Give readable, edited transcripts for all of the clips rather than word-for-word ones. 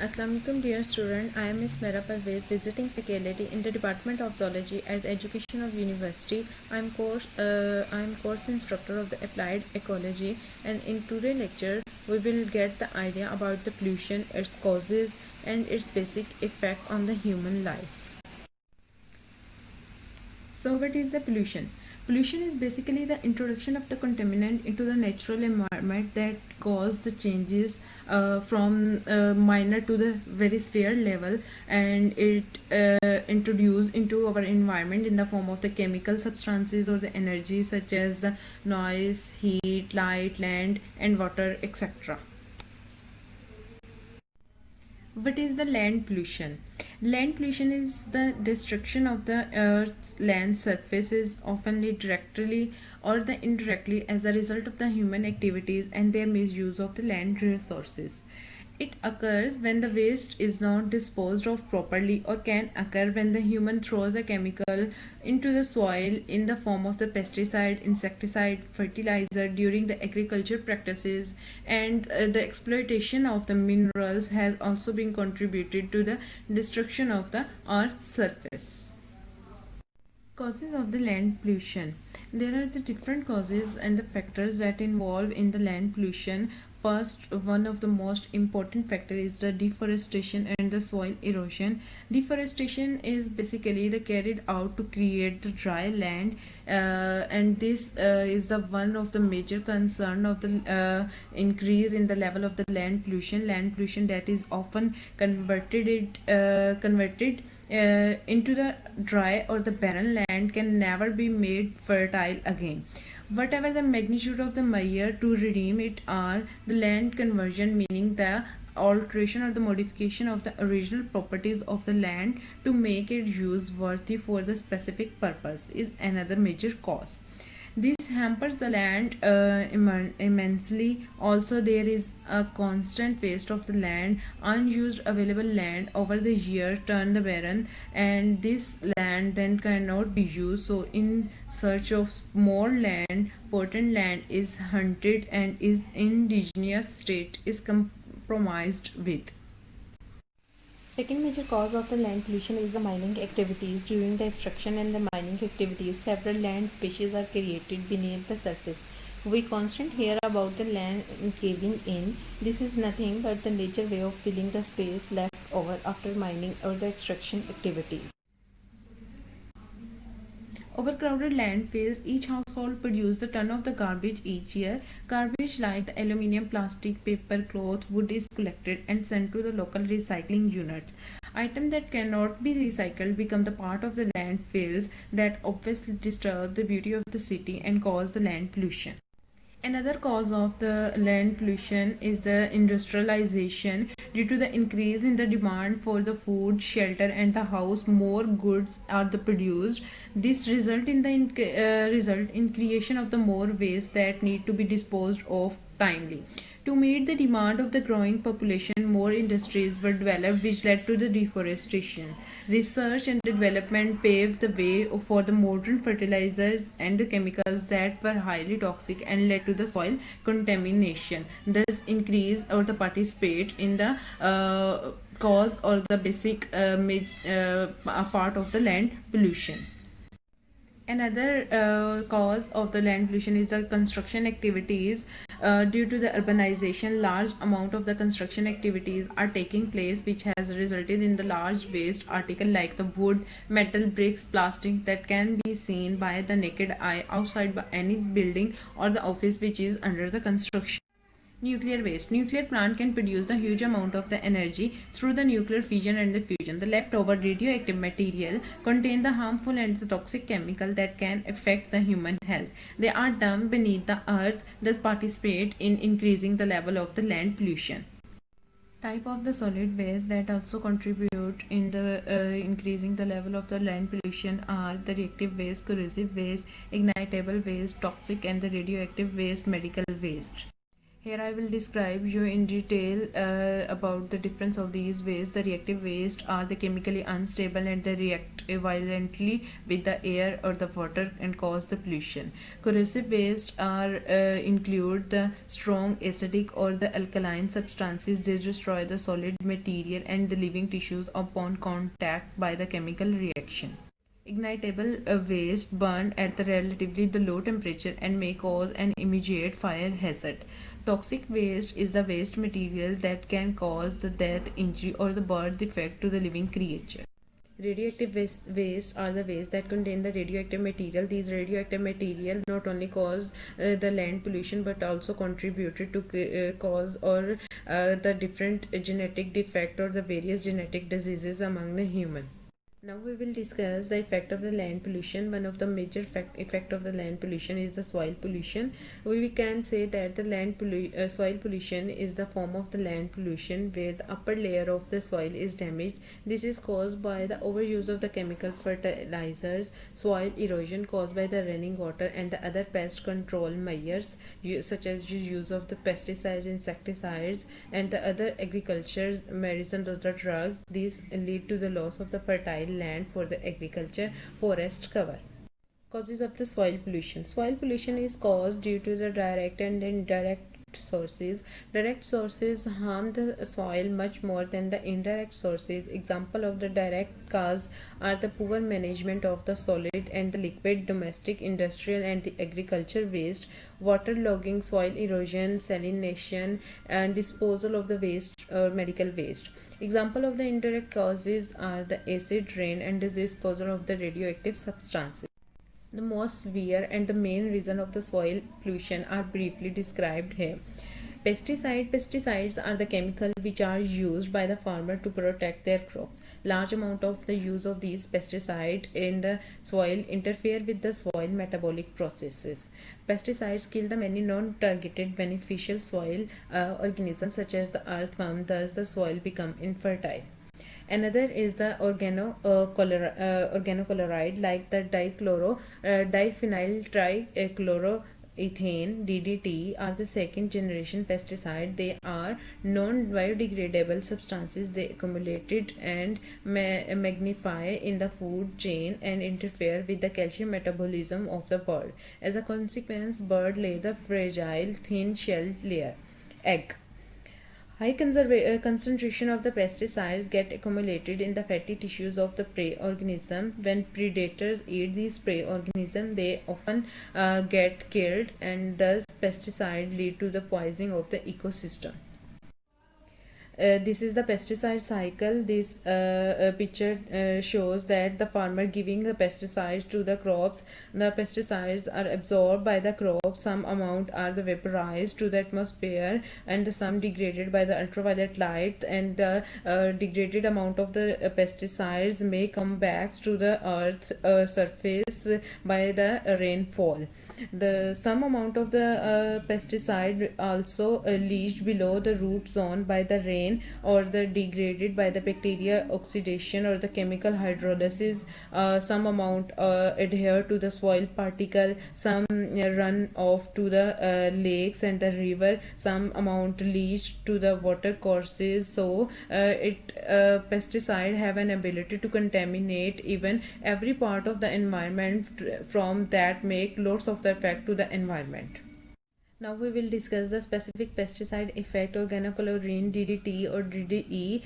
Assalamualaikum dear student, I am Ms. Mera Parvez visiting faculty in the Department of Zoology at the Education of University. I am course instructor of the Applied Ecology, and in today's lecture we will get the idea about the pollution, its causes and its basic effect on the human life. So what is the pollution? Pollution is basically the introduction of the contaminant into the natural environment that cause the changes from minor to the very severe level, and it introduced into our environment in the form of the chemical substances or the energy such as the noise, heat, light, land and water, etc. What is the land pollution? Land pollution is the destruction of the earth's land surfaces, often directly or the indirectly as a result of the human activities and their misuse of the land resources. It occurs when the waste is not disposed of properly, or can occur when the human throws a chemical into the soil in the form of the pesticide, insecticide, fertilizer during the agriculture practices, and the exploitation of the minerals has also been contributed to the destruction of the earth's surface. Causes of the land pollution. There are the different causes and the factors that involve in the land pollution. First, one of the most important factor is the deforestation and the soil erosion. Deforestation is basically the carried out to create the dry land, and this is the one of the major concern of the increase in the level of the land pollution. Land pollution that is often converted into the dry or the barren land can never be made fertile again. Whatever the magnitude of the measure to redeem it are the land conversion, meaning the alteration or the modification of the original properties of the land to make it use worthy for the specific purpose, is another major cause. This hampers the land immensely. Also, there is a constant waste of the land. Unused available land over the year turn the barren, and this land then cannot be used. So, in search of more land, potent land is hunted and its indigenous state is compromised with. Second major cause of the land pollution is the mining activities. During the extraction and the mining activities, several land species are created beneath the surface. We constantly hear about the land caving in. This is nothing but the nature way of filling the space left over after mining or the extraction activities. Overcrowded landfills. Each household produces a ton of the garbage each year. Garbage like the aluminium, plastic, paper, cloth, wood is collected and sent to the local recycling units. Items that cannot be recycled become the part of the landfills that obviously disturb the beauty of the city and cause the land pollution. Another cause of the land pollution is the industrialization. Due to the increase in the demand for the food, shelter, and the house, more goods are produced. This result in creation of the more waste that need to be disposed of timely. To meet the demand of the growing population, more industries were developed, which led to the deforestation. Research and development paved the way for the modern fertilizers and the chemicals that were highly toxic and led to the soil contamination. Thus, increase or the participate in the cause or the basic part of the land pollution. Another cause of the land pollution is the construction activities. Due to the urbanization, large amount of the construction activities are taking place, which has resulted in the large waste article like the wood, metal, bricks, plastic that can be seen by the naked eye outside by any building or the office which is under the construction. Nuclear waste. Nuclear plant can produce a huge amount of the energy through the nuclear fission and the fusion. The leftover radioactive material contain the harmful and the toxic chemical that can affect the human health. They are dumped beneath the earth, thus participate in increasing the level of the land pollution. Type of the solid waste that also contribute in the increasing the level of the land pollution are the reactive waste, corrosive waste, ignitable waste, toxic and the radioactive waste, medical waste. Here I will describe you in detail about the difference of these waste. The reactive waste are the chemically unstable and they react violently with the air or the water and cause the pollution. Corrosive waste are include the strong acidic or the alkaline substances. They destroy the solid material and the living tissues upon contact by the chemical reaction. Ignitable waste burned at the relatively the low temperature and may cause an immediate fire hazard. Toxic waste is the waste material that can cause the death, injury, or the birth defect to the living creature. Radioactive waste are the waste that contain the radioactive material. These radioactive material not only cause the land pollution but also contributed to cause or the different genetic defect or the various genetic diseases among the human. Now we will discuss the effect of the land pollution. One of the major effect of the land pollution is the soil pollution. We can say that the soil pollution is the form of the land pollution where the upper layer of the soil is damaged. This is caused by the overuse of the chemical fertilizers, soil erosion caused by the running water, and the other pest control measures such as use of the pesticides, insecticides, and the other agriculture medicines or the drugs. These lead to the loss of the fertile land for the agriculture forest cover. Causes of the soil pollution. Soil pollution is caused due to the direct and indirect sources. Direct sources harm the soil much more than the indirect sources. Example of the direct cause are the poor management of the solid and the liquid, domestic, industrial, and the agriculture waste, water logging, soil erosion, salination, and disposal of the waste or medical waste. Example of the indirect causes are the acid rain and the disposal of the radioactive substances. The most severe and the main reason of the soil pollution are briefly described here. Pesticides are the chemicals which are used by the farmer to protect their crops. Large amount of the use of these pesticides in the soil interfere with the soil metabolic processes. Pesticides kill the many non-targeted beneficial soil organisms such as the earthworm, thus the soil become infertile. Another is the organochloride like the diphenyl trichloroethane DDT are the second generation pesticide. They are non-biodegradable substances. They accumulated and magnify in the food chain and interfere with the calcium metabolism of the bird. As a consequence, bird lay the fragile thin shelled layer egg. High concentration of the pesticides get accumulated in the fatty tissues of the prey organism. When predators eat these prey organisms, they often get killed, and thus pesticide lead to the poisoning of the ecosystem. This is the pesticide cycle. This picture shows that the farmer giving the pesticides to the crops. The pesticides are absorbed by the crop. Some amount are the vaporized to the atmosphere, and some degraded by the ultraviolet light. And the degraded amount of the pesticides may come back to the earth surface by the rainfall. The some amount of the pesticide also leached below the root zone by the rain or the degraded by the bacteria oxidation or the chemical hydrolysis. Some amount adhere to the soil particle. Some run off to the lakes and the river. Some amount leached to the water courses. So pesticide have an ability to contaminate even every part of the environment from that make lots of the effect to the environment. Now we will discuss the specific pesticide effect. Organochlorine DDT or DDE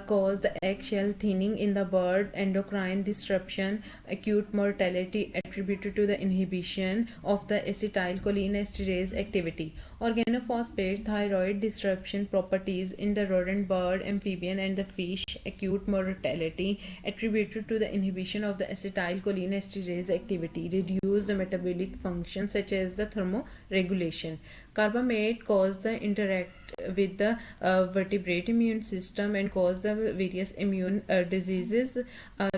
cause the eggshell thinning in the bird, endocrine disruption, acute mortality attributed to the inhibition of the acetylcholinesterase activity. Organophosphate, thyroid disruption properties in the rodent, bird, amphibian, and the fish, acute mortality attributed to the inhibition of the acetylcholinesterase activity, reduce the metabolic function such as the thermoregulation. Carbamate cause the interact with the vertebrate immune system and cause the various immune diseases,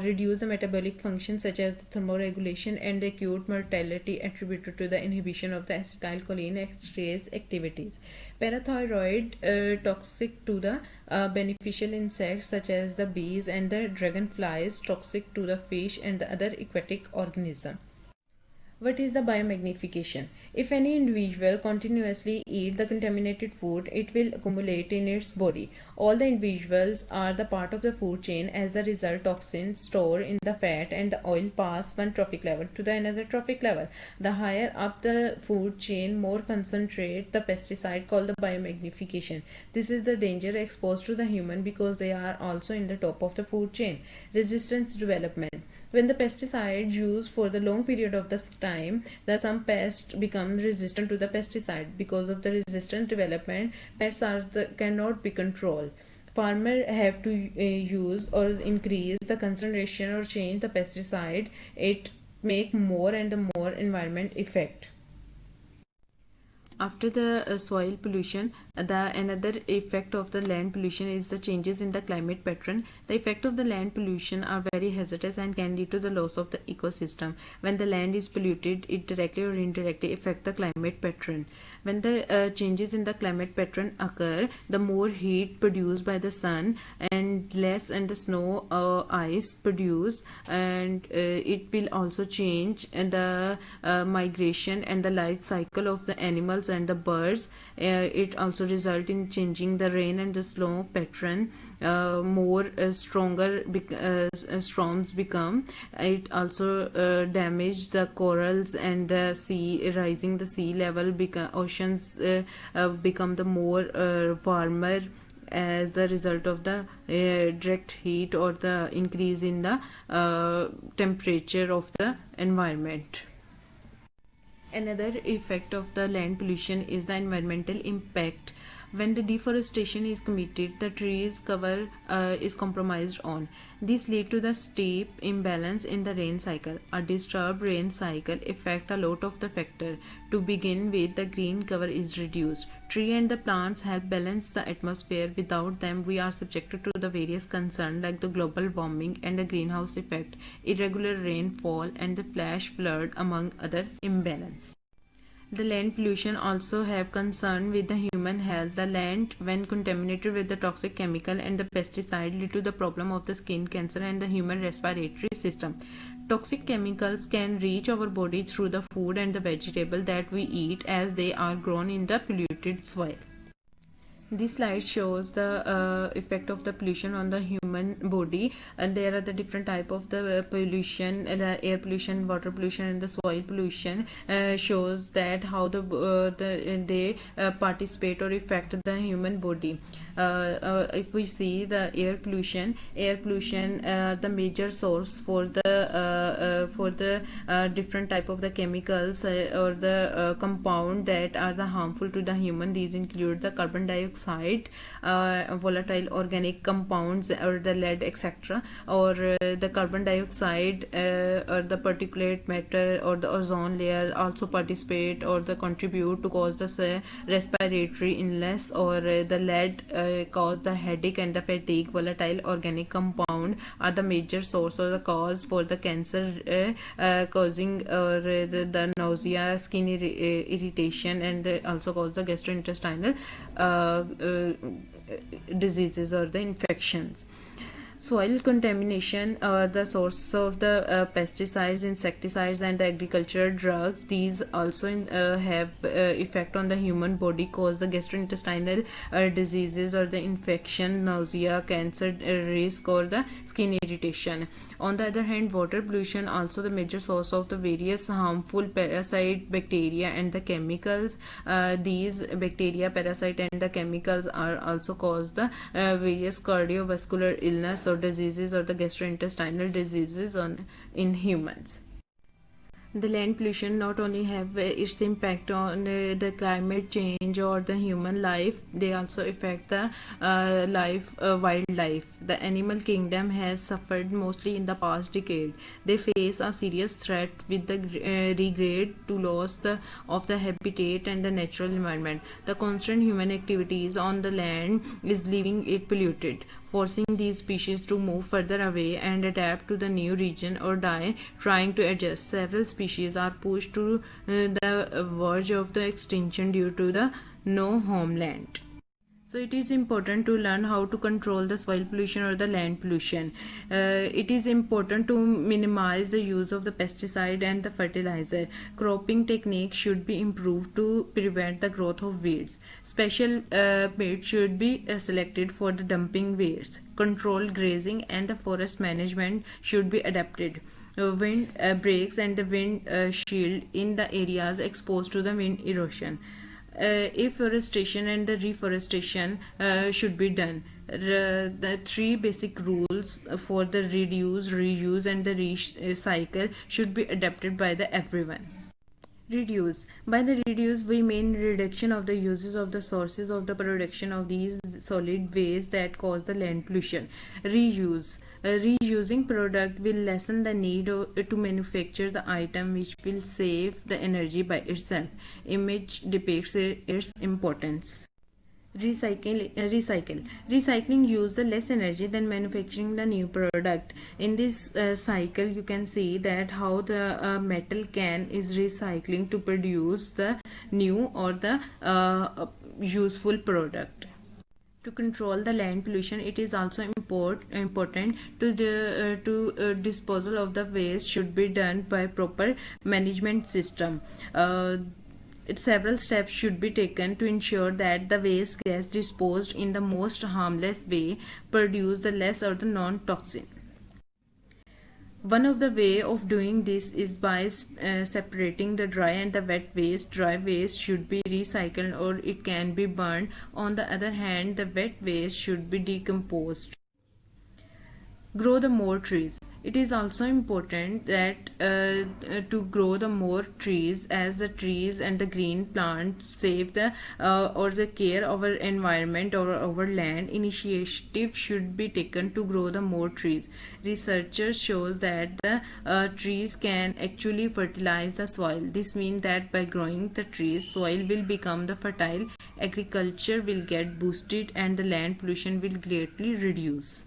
reduce the metabolic function such as the thermoregulation and the acute mortality attributed to the inhibition of the acetylcholinesterase activities. Parathyroid toxic to the beneficial insects such as the bees and the dragonflies, toxic to the fish and the other aquatic organism. What is the biomagnification? If any individual continuously eat the contaminated food, it will accumulate in its body. All the individuals are the part of the food chain. As a result, toxins stored in the fat and the oil pass one trophic level to the another trophic level. The higher up the food chain, more concentrate the pesticide called the biomagnification. This is the danger exposed to the human because they are also in the top of the food chain. Resistance development. When the pesticides used for the long period of this time, some pests become resistant to the pesticide. Because of the resistant development, pests cannot be controlled. Farmers have to use or increase the concentration or change the pesticide. It make more and more environment effect. After the soil pollution, the another effect of the land pollution is the changes in the climate pattern. The effect of the land pollution are very hazardous and can lead to the loss of the ecosystem. When the land is polluted, it directly or indirectly affect the climate pattern. When the changes in the climate pattern occur, the more heat produced by the sun and less and the snow ice produce, and it will also change the migration and the life cycle of the animals and the birds. It also result in changing the rain and the snow pattern. More stronger storms become. It also damage the corals and the sea, rising the sea level. Oceans become the more warmer as the result of the direct heat or the increase in the temperature of the environment. Another effect of the land pollution is the environmental impact. When the deforestation is committed, the trees cover is compromised on. This lead to the steep imbalance in the rain cycle. A disturbed rain cycle affect a lot of the factor. To begin with, the green cover is reduced. Tree and the plants help balance the atmosphere. Without them, we are subjected to the various concerns like the global warming and the greenhouse effect, irregular rainfall, and the flash flood, among other imbalance. The land pollution also have concern with the human health. The land, when contaminated with the toxic chemical and the pesticide, lead to the problem of the skin cancer and the human respiratory system. Toxic chemicals can reach our body through the food and the vegetable that we eat as they are grown in the polluted soil. This slide shows the effect of the pollution on the human body, and there are the different type of the pollution, the air pollution, water pollution, and the soil pollution. Shows that how they participate or affect the human body. If we see the air pollution, the major source for the different type of the chemicals or the compound that are the harmful to the human. These include the carbon dioxide, volatile organic compounds, or the lead, etc., or the carbon dioxide or the particulate matter or the ozone layer also participate or the contribute to cause the respiratory illness, or the lead cause the headache and the fatigue. Volatile organic compound are the major source or the cause for the cancer, causing the nausea, skin irritation, and they also cause the gastrointestinal diseases or the infections. Soil contamination, the source of the pesticides, insecticides, and the agricultural drugs. These also have effect on the human body, cause the gastrointestinal diseases or the infection, nausea, cancer risk, or the skin irritation. On the other hand, water pollution also the major source of the various harmful parasite, bacteria, and the chemicals. These bacteria, parasite, and the chemicals are also cause the various cardiovascular illness or diseases or the gastrointestinal diseases in humans. The land pollution not only have its impact on the climate change or the human life, they also affect the wildlife. The animal kingdom has suffered mostly in the past decade. They face a serious threat with the regrade to loss of the habitat and the natural environment. The constant human activities on the land is leaving it polluted, forcing these species to move further away and adapt to the new region or die trying to adjust. Several species are pushed to the verge of the extinction due to the no homeland. So it is important to learn how to control the soil pollution or the land pollution. It is important to minimize the use of the pesticide and the fertilizer. Cropping techniques should be improved to prevent the growth of weeds. Special beds should be selected for the dumping weeds. Controlled grazing and the forest management should be adapted. Wind breaks and the wind shield in the areas exposed to the wind erosion. Afforestation and the reforestation should be done. The three basic rules for the reduce, reuse, and the recycle should be adapted by the everyone. Reduce. By the reduce, we mean reduction of the uses of the sources of the production of these solid waste that cause the land pollution. Reuse. Reusing product will lessen the need to manufacture the item, which will save the energy by itself. Image depicts its importance. Recycling uses less energy than manufacturing the new product. In this cycle, you can see that how the metal can is recycling to produce the new or the useful product. To control the land pollution, it is also important to disposal of the waste should be done by proper management system. Several steps should be taken to ensure that the waste gets disposed in the most harmless way, produce the less or the non-toxin. One of the way of doing this is by separating the dry and the wet waste. Dry waste should be recycled or it can be burned. On the other hand, the wet waste should be decomposed. Grow the more trees. It is also important that to grow the more trees, as the trees and the green plants save the or the care of our environment or our land. Initiative should be taken to grow the more trees. Researchers shows that the trees can actually fertilize the soil. This means that by growing the trees, soil will become the fertile, agriculture will get boosted, and the land pollution will greatly reduce.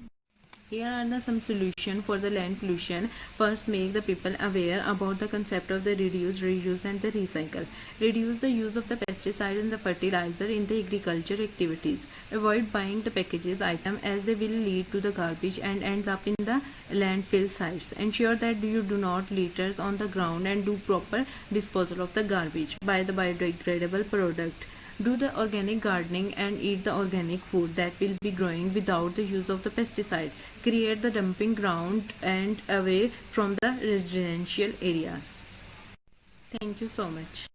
Here are some solutions for the land pollution. First, make the people aware about the concept of the reduce, reuse, and the recycle. Reduce the use of the pesticide and the fertilizer in the agriculture activities. Avoid buying the packages item as they will lead to the garbage and ends up in the landfill sites. Ensure that you do not litter on the ground and do proper disposal of the garbage. Buy the biodegradable product. Do the organic gardening and eat the organic food that will be growing without the use of the pesticide. Create the dumping ground and away from the residential areas. Thank you so much.